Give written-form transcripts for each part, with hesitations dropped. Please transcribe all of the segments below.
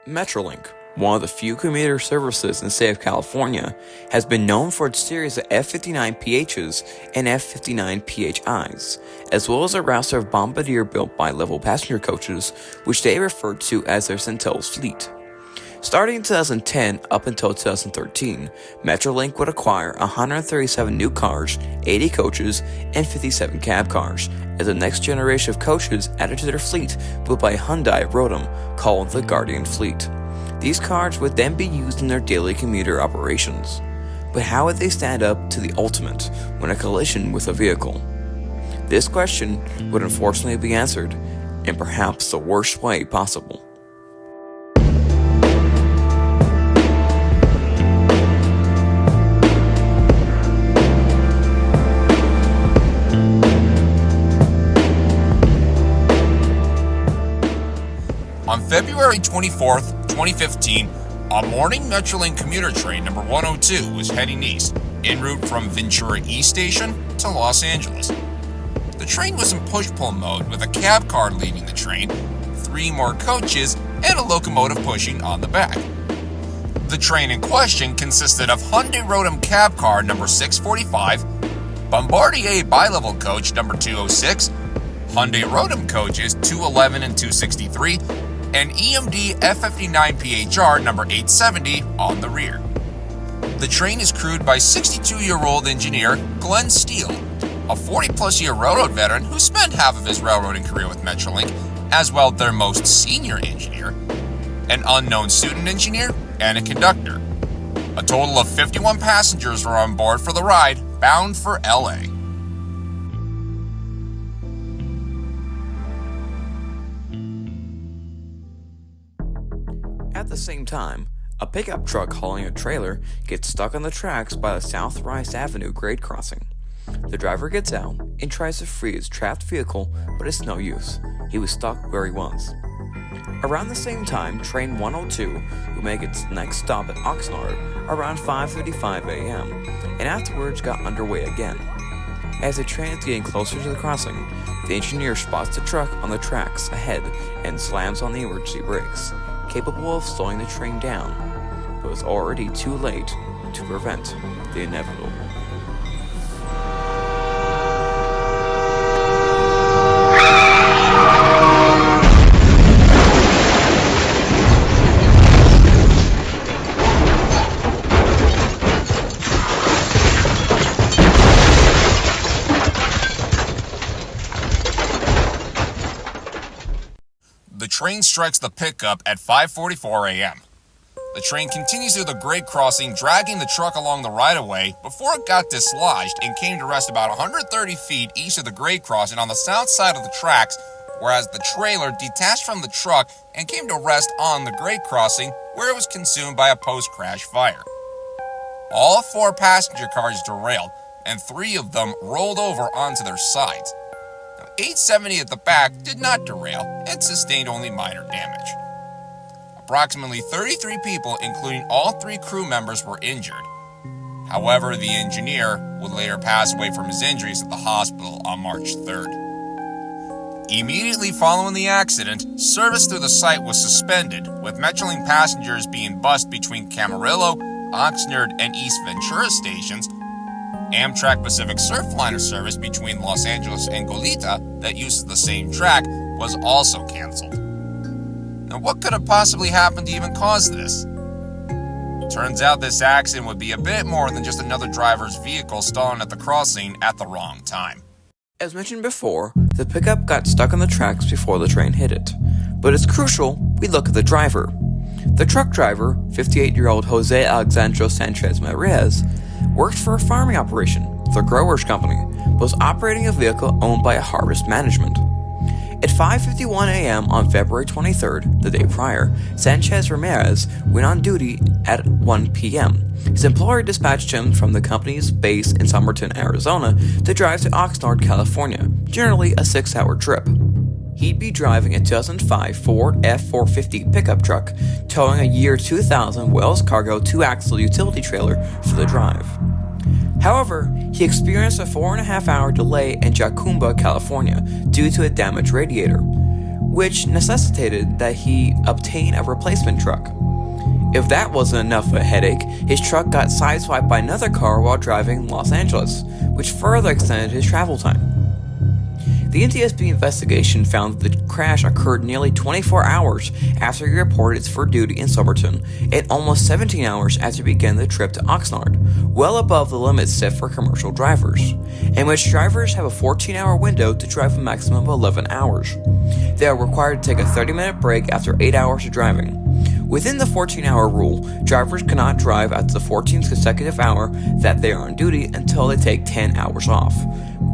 Metrolink, one of the few commuter services in the state of California, has been known for its series of F59PHs and F59PHIs, as well as a roster of Bombardier-built bi-level passenger coaches, which they refer to as their Centel's fleet. Starting in 2010 up until 2013, Metrolink would acquire 137 new cars, 80 coaches, and 57 cab cars, as the next generation of coaches added to their fleet built by Hyundai wrote them, called the Guardian Fleet. These cars would then be used in their daily commuter operations. But how would they stand up to the ultimate when a collision with a vehicle? This question would unfortunately be answered in perhaps the worst way possible. On February 24th, 2015, a morning Metrolink commuter train number 102 was heading east, en route from Ventura East Station to Los Angeles. The train was in push-pull mode with a cab car leading the train, 3 more coaches, and a locomotive pushing on the back. The train in question consisted of Hyundai Rotem cab car number 645, Bombardier bi-level coach number 206, Hyundai Rotem coaches 211 and 263, and EMD F59PHI number 870 on the rear. The train is crewed by 62-year-old engineer Glenn Steele, a 40-plus-year railroad veteran who spent half of his railroading career with Metrolink, as well as their most senior engineer, an unknown student engineer, and a conductor. A total of 51 passengers were on board for the ride, bound for LA. At the same time, a pickup truck hauling a trailer gets stuck on the tracks by the South Rice Avenue grade crossing. The driver gets out and tries to free his trapped vehicle, but it's no use. He was stuck where he was. Around the same time, train 102 will make its next stop at Oxnard around 5:35 a.m. and afterwards got underway again. As the train is getting closer to the crossing, the engineer spots the truck on the tracks ahead and slams on the emergency brakes, capable of slowing the train down, but was already too late to prevent the inevitable. The train strikes the pickup at 5:44 a.m. The train continues through the grade crossing, dragging the truck along the right-of-way before it got dislodged and came to rest about 130 feet east of the grade crossing on the south side of the tracks, whereas the trailer detached from the truck and came to rest on the grade crossing where it was consumed by a post-crash fire. All 4 passenger cars derailed, and 3 of them rolled over onto their sides. 870 at the back did not derail and sustained only minor damage. Approximately 33 people, including all 3 crew members, were injured. However, the engineer would later pass away from his injuries at the hospital on March 3rd. Immediately following the accident, service through the site was suspended, with Metrolink passengers being bused between Camacho, Oxnard, and East Ventura stations. Amtrak Pacific Surfliner service between Los Angeles and Goleta that uses the same track was also canceled. Now, what could have possibly happened to even cause this? Turns out this accident would be a bit more than just another driver's vehicle stalling at the crossing at the wrong time. As mentioned before, the pickup got stuck on the tracks before the train hit it. But it's crucial we look at the driver. The truck driver, 58-year-old Jose Alexandro Sanchez Marez, worked for a farming operation, the Growers Company, but was operating a vehicle owned by a Harvest Management. At 5:51 a.m. on February 23rd, the day prior, Sanchez Ramirez went on duty at 1 p.m. His employer dispatched him from the company's base in Somerton, Arizona, to drive to Oxnard, California, generally a 6-hour trip. He'd be driving a 2005 Ford F450 pickup truck, towing a year 2000 Wells Cargo 2-axle utility trailer for the drive. However, he experienced a 4.5-hour delay in Jacumba, California, due to a damaged radiator. which necessitated that he obtain a replacement truck. If that wasn't enough of a headache, his truck got sideswiped by another car while driving Los Angeles, which further extended his travel time. The NTSB investigation found that the crash occurred nearly 24 hours after he reported for duty in Somerton and almost 17 hours after he began the trip to Oxnard, well above the limits set for commercial drivers, in which drivers have a 14-hour window to drive a maximum of 11 hours. They are required to take a 30-minute break after 8 hours of driving. Within the 14-hour rule, drivers cannot drive after the 14th consecutive hour that they are on duty until they take 10 hours off,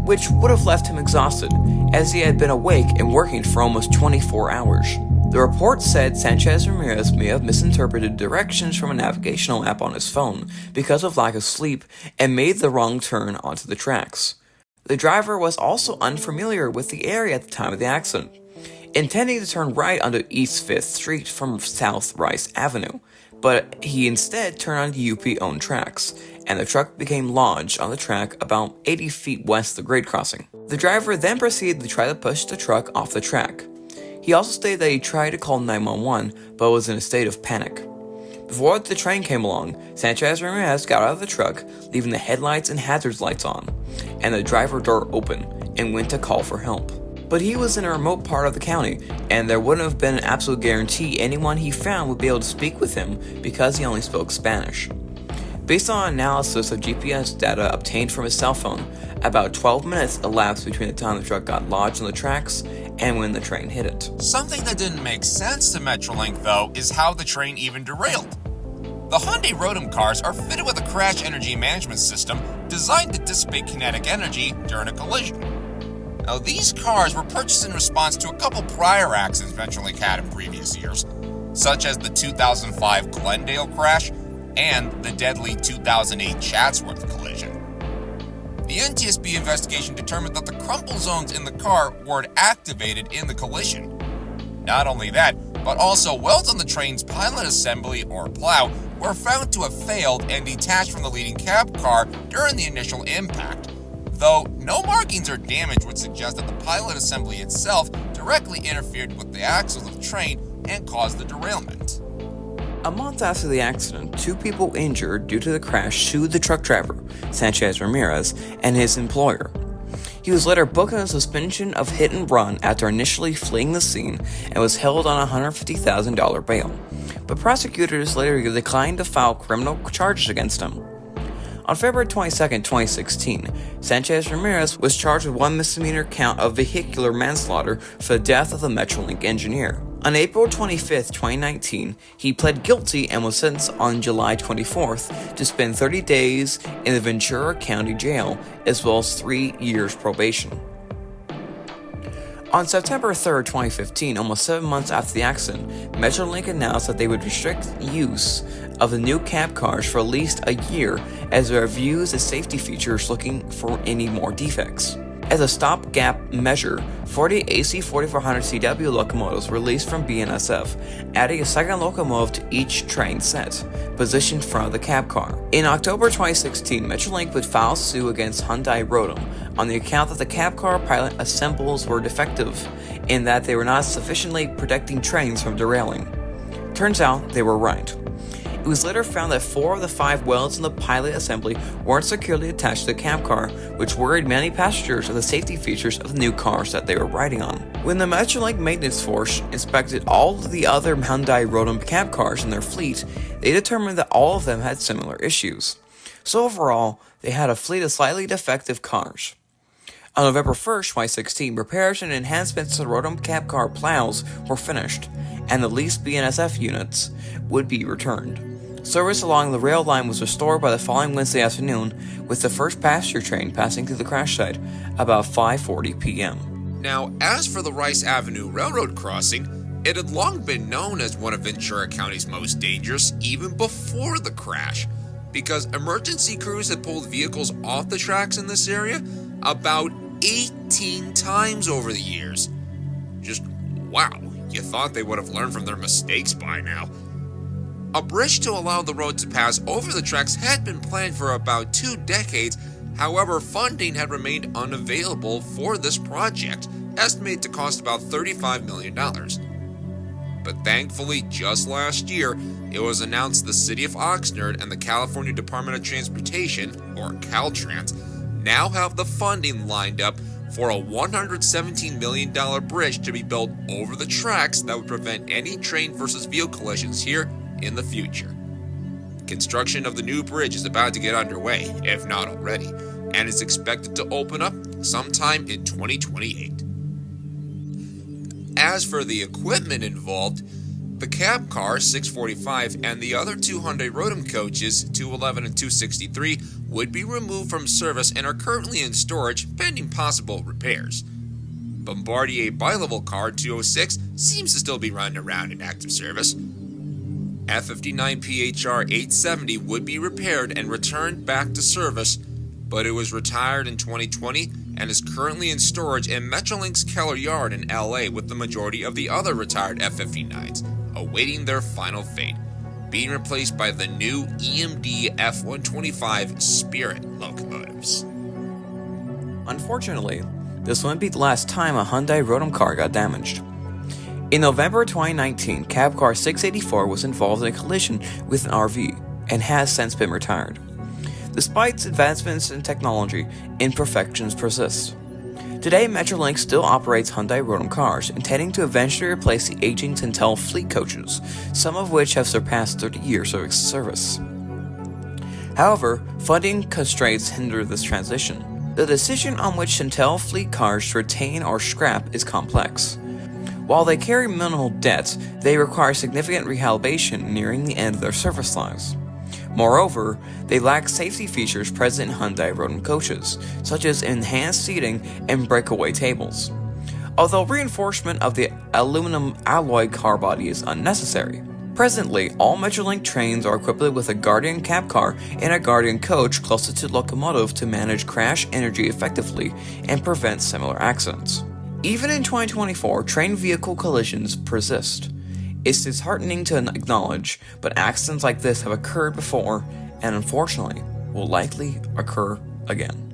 which would have left him exhausted, as he had been awake and working for almost 24 hours. The report said Sanchez Ramirez may have misinterpreted directions from a navigational app on his phone because of lack of sleep and made the wrong turn onto the tracks. The driver was also unfamiliar with the area at the time of the accident, intending to turn right onto East 5th Street from South Rice Avenue, but he instead turned onto UP-owned tracks, and the truck became lodged on the track about 80 feet west of the grade crossing. The driver then proceeded to try to push the truck off the track. He also stated that he tried to call 911, but was in a state of panic. Before the train came along, Sanchez Ramirez got out of the truck, leaving the headlights and hazard lights on, and the driver door open, and went to call for help. But he was in a remote part of the county, and there wouldn't have been an absolute guarantee anyone he found would be able to speak with him because he only spoke Spanish. Based on analysis of GPS data obtained from his cell phone, about 12 minutes elapsed between the time the truck got lodged on the tracks and when the train hit it. Something that didn't make sense to Metrolink, though, is how the train even derailed. The Hyundai Rotom cars are fitted with a crash energy management system designed to dissipate kinetic energy during a collision. Now, these cars were purchased in response to a couple prior accidents Metrolink had in previous years, such as the 2005 Glendale crash and the deadly 2008 Chatsworth collision. The NTSB investigation determined that the crumple zones in the car were activated in the collision. Not only that, but also welds on the train's pilot assembly or plow were found to have failed and detached from the leading cab car during the initial impact, though no markings or damage would suggest that the pilot assembly itself directly interfered with the axles of the train and caused the derailment. A month after the accident, 2 people injured due to the crash sued the truck driver, Sanchez Ramirez, and his employer. He was later booked on a suspension of hit and run after initially fleeing the scene and was held on a $150,000 bail, but prosecutors later declined to file criminal charges against him. On February 22, 2016, Sanchez Ramirez was charged with 1 misdemeanor count of vehicular manslaughter for the death of the Metrolink engineer. On April 25, 2019, he pled guilty and was sentenced on July 24th to spend 30 days in the Ventura County Jail, as well as 3 years probation. On September 3, 2015, almost 7 months after the accident, Metrolink announced that they would restrict use of the new cab cars for at least a year as they reviews the safety features looking for any more defects. As a stopgap measure, 40 AC 4400CW locomotives were released from BNSF, adding a second locomotive to each train set, positioned in front of the cab car. In October 2016, Metrolink would file suit against Hyundai Rotom on the account that the cab car pilot assembles were defective, in that they were not sufficiently protecting trains from derailing. Turns out they were right. It was later found that 4 of the 5 welds in the pilot assembly weren't securely attached to the cab car, which worried many passengers of the safety features of the new cars that they were riding on. When the Metrolink maintenance force inspected all of the other Hyundai Rotom cab cars in their fleet, they determined that all of them had similar issues. So overall, they had a fleet of slightly defective cars. On November 1st, 2016, repairs and enhancements to the Rotom cab car plows were finished, and the leased BNSF units would be returned. Service along the rail line was restored by the following Wednesday afternoon, with the first passenger train passing through the crash site about 5:40 p.m. Now, as for the Rice Avenue Railroad crossing, it had long been known as one of Ventura County's most dangerous even before the crash, because emergency crews had pulled vehicles off the tracks in this area about 18 times over the years. Just wow, you thought they would have learned from their mistakes by now. A bridge to allow the road to pass over the tracks had been planned for about 2 decades. However, funding had remained unavailable for this project, estimated to cost about $35 million. But thankfully, just last year, it was announced the city of Oxnard and the California Department of Transportation, or Caltrans, now have the funding lined up for a $117 million bridge to be built over the tracks that would prevent any train versus vehicle collisions here in the future. Construction of the new bridge is about to get underway, if not already, and is expected to open up sometime in 2028. As for the equipment involved, the cab car 645 and the other two Hyundai Rotem coaches 211 and 263 would be removed from service and are currently in storage pending possible repairs. Bombardier bi-level car 206 seems to still be running around in active service. F59PHI 870 would be repaired and returned back to service, but it was retired in 2020 and is currently in storage in Metrolink's Keller Yard in LA with the majority of the other retired F-59s awaiting their final fate, being replaced by the new EMD F-125 Spirit locomotives. Unfortunately, this wouldn't be the last time a Hyundai Rotem car got damaged. In November 2019, cab car 684 was involved in a collision with an RV and has since been retired. Despite advancements in technology, imperfections persist. Today, Metrolink still operates Hyundai Rotem cars, intending to eventually replace the aging Tintel fleet coaches, some of which have surpassed 30 years of service. However, funding constraints hinder this transition. The decision on which Tintel fleet cars to retain or scrap is complex. While they carry minimal debts, they require significant rehabilitation nearing the end of their service lives. Moreover, they lack safety features present in Hyundai Rotem coaches, such as enhanced seating and breakaway tables. Although reinforcement of the aluminum alloy car body is unnecessary. Presently, all Metrolink trains are equipped with a Guardian cab car and a Guardian coach closer to the locomotive to manage crash energy effectively and prevent similar accidents. Even in 2024, train-vehicle collisions persist. It's disheartening to acknowledge, but accidents like this have occurred before and unfortunately will likely occur again.